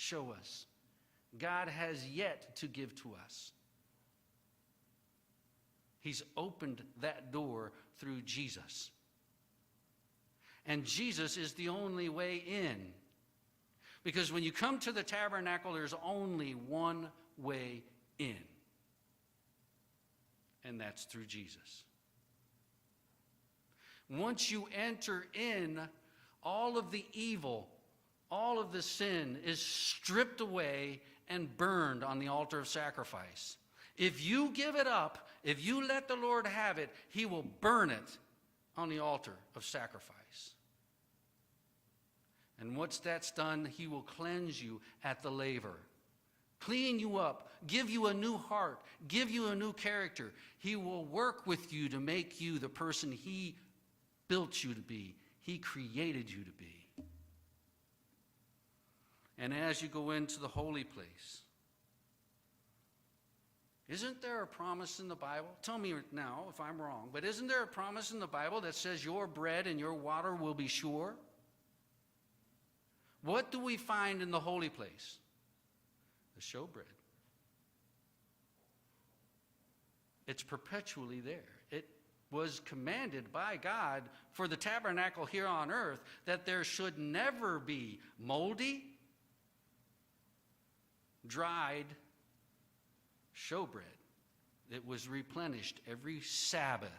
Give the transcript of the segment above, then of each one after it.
show us. God has yet to give to us. He's opened that door through Jesus. And Jesus is the only way in. Because when you come to the tabernacle, there's only one way in. And that's through Jesus. Once you enter in, all of the evil, all of the sin is stripped away and burned on the altar of sacrifice. If you give it up, if you let the Lord have it, he will burn it on the altar of sacrifice. And once that's done, he will cleanse you at the laver, clean you up, give you a new heart, give you a new character. He will work with you to make you the person he built you to be, he created you to be. And as you go into the holy place, isn't there a promise in the Bible? Tell me now if I'm wrong, but isn't there a promise in the Bible that says your bread and your water will be sure? What do we find in the holy place? The showbread. It's perpetually there. It was commanded by God for the tabernacle here on earth that there should never be moldy, dried showbread. It was replenished every Sabbath,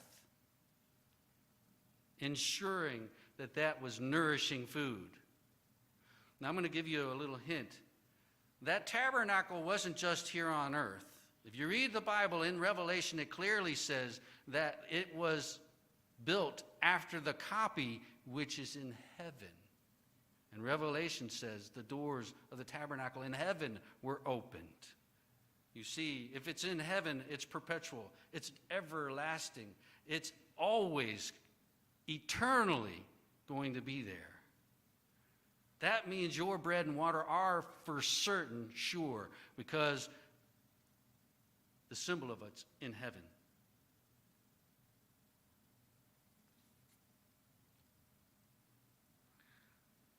ensuring that that was nourishing food. Now I'm going to give you a little hint. That tabernacle wasn't just here on earth. If you read the Bible in Revelation, it clearly says that it was built after the copy which is in heaven. And Revelation says the doors of the tabernacle in heaven were opened. You see, if it's in heaven, it's perpetual. It's everlasting. It's always, eternally going to be there. That means your bread and water are for certain sure, because the symbol of it's in heaven.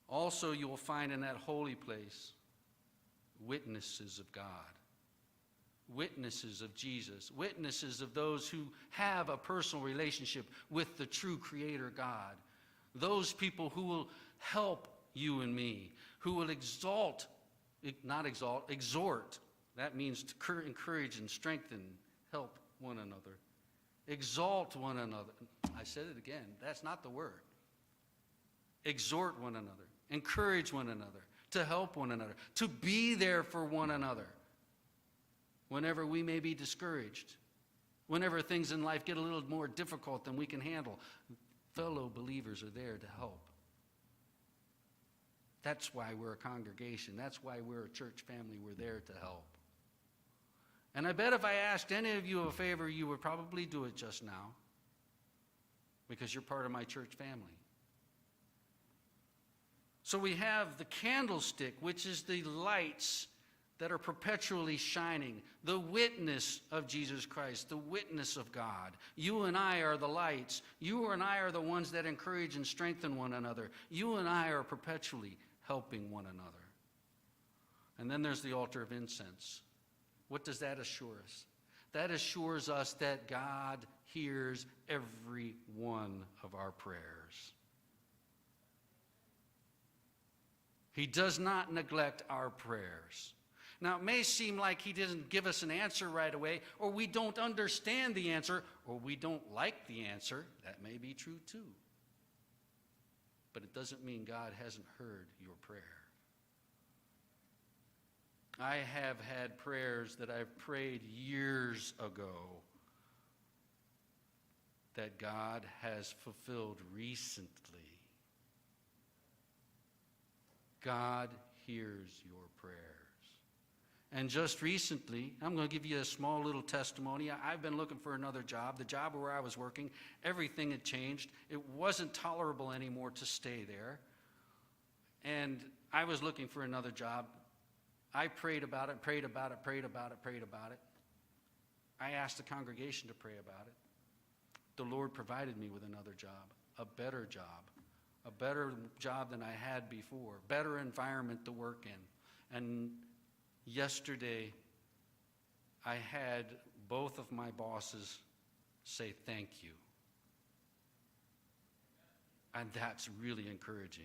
Also, you will find in that holy place witnesses of God, witnesses of Jesus, witnesses of those who have a personal relationship with the true Creator God. Those people who will help you and me, who will exhort. That means to encourage and strengthen, help one another. Exalt one another. I said it again. That's not the word. Exhort one another. Encourage one another. To help one another. To be there for one another. Whenever we may be discouraged. Whenever things in life get a little more difficult than we can handle. Fellow believers are there to help. That's why we're a congregation. That's why we're a church family. We're there to help. And I bet if I asked any of you a favor, you would probably do it just now. Because you're part of my church family. So we have the candlestick, which is the lights that are perpetually shining. The witness of Jesus Christ, the witness of God. You and I are the lights. You and I are the ones that encourage and strengthen one another. You and I are perpetually helping one another. And then there's the altar of incense. What does that assure us? That assures us that God hears every one of our prayers. He does not neglect our prayers. Now, it may seem like he doesn't give us an answer right away, or we don't understand the answer, or we don't like the answer. That may be true too. But it doesn't mean God hasn't heard your prayer. I have had prayers that I've prayed years ago that God has fulfilled recently. God hears your prayers. And just recently, I'm going to give you a small little testimony. I've been looking for another job. The job where I was working, everything had changed. It wasn't tolerable anymore to stay there. And I was looking for another job. I prayed about it, prayed about it, prayed about it, prayed about it. I asked the congregation to pray about it. The Lord provided me with another job, a better job than I had before, better environment to work in. And yesterday, I had both of my bosses say thank you. And that's really encouraging.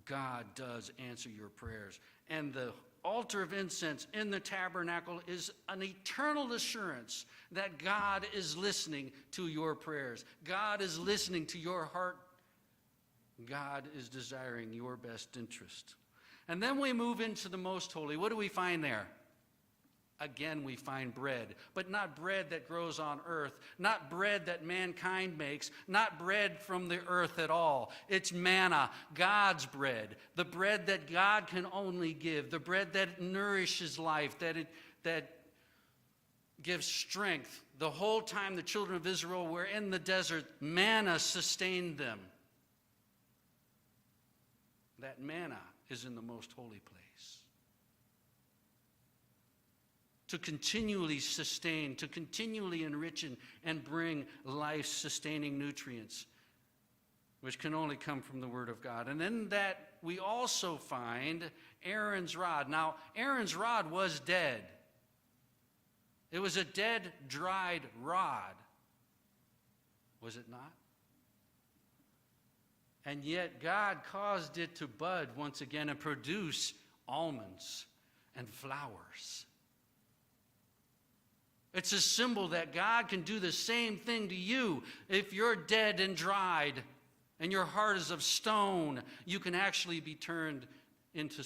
God does answer your prayers. And the altar of incense in the tabernacle is an eternal assurance that God is listening to your prayers. God is listening to your heart. God is desiring your best interest. And then we move into the most holy. What do we find there? Again, we find bread, but not bread that grows on earth, not bread that mankind makes, not bread from the earth at all. It's manna, God's bread, the bread that God can only give, the bread that nourishes life, that gives strength. The whole time the children of Israel were in the desert, manna sustained them. That manna is in the most holy place. To continually sustain, to continually enrich and bring life-sustaining nutrients, which can only come from the Word of God. And in that, we also find Aaron's rod. Now, Aaron's rod was dead. It was a dead, dried rod. Was it not? And yet, God caused it to bud once again and produce almonds and flowers. It's a symbol that God can do the same thing to you. If you're dead and dried and your heart is of stone, you can actually be turned into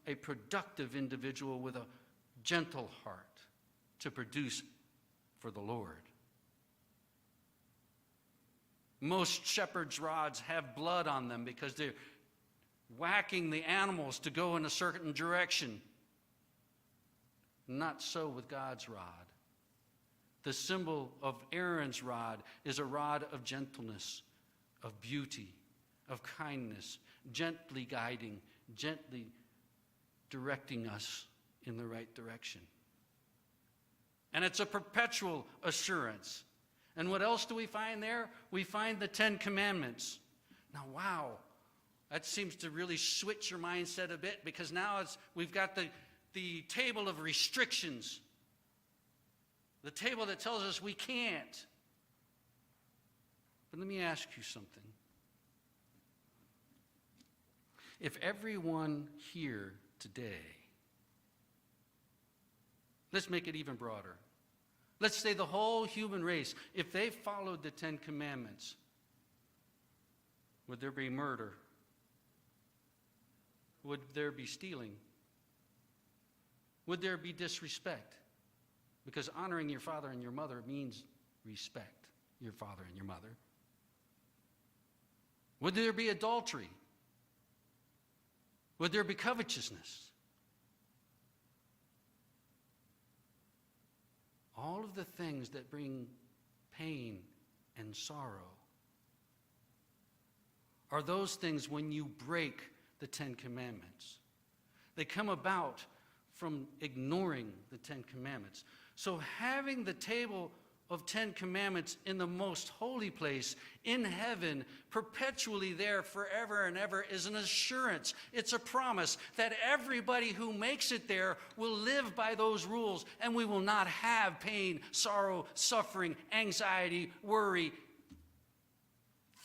a productive individual with a gentle heart to produce for the Lord. Most shepherds' rods have blood on them because they're whacking the animals to go in a certain direction. Not so with God's rod. The symbol of Aaron's rod is a rod of gentleness, of beauty, of kindness, gently guiding, gently directing us in the right direction. And it's a perpetual assurance. And what else do we find there? We find the 10 Commandments. Now, wow, that seems to really switch your mindset a bit, because now we've got the table of restrictions. The table that tells us we can't. But let me ask you something. If everyone here today, let's make it even broader. Let's say the whole human race, if they followed the 10 Commandments, would there be murder? Would there be stealing? Would there be disrespect? Because honoring your father and your mother means respect your father and your mother. Would there be adultery? Would there be covetousness? All of the things that bring pain and sorrow are those things when you break the 10 Commandments. They come about from ignoring the 10 Commandments. So having the table of 10 Commandments in the most holy place in heaven, perpetually there forever and ever, is an assurance. It's a promise that everybody who makes it there will live by those rules, and we will not have pain, sorrow, suffering, anxiety, worry,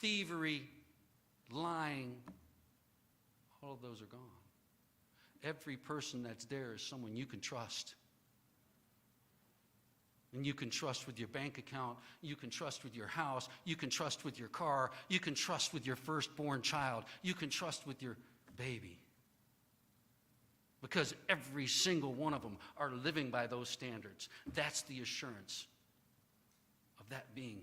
thievery, lying. All of those are gone. Every person that's there is someone you can trust. And you can trust with your bank account, you can trust with your house, you can trust with your car, you can trust with your firstborn child, you can trust with your baby. Because every single one of them are living by those standards. That's the assurance of that being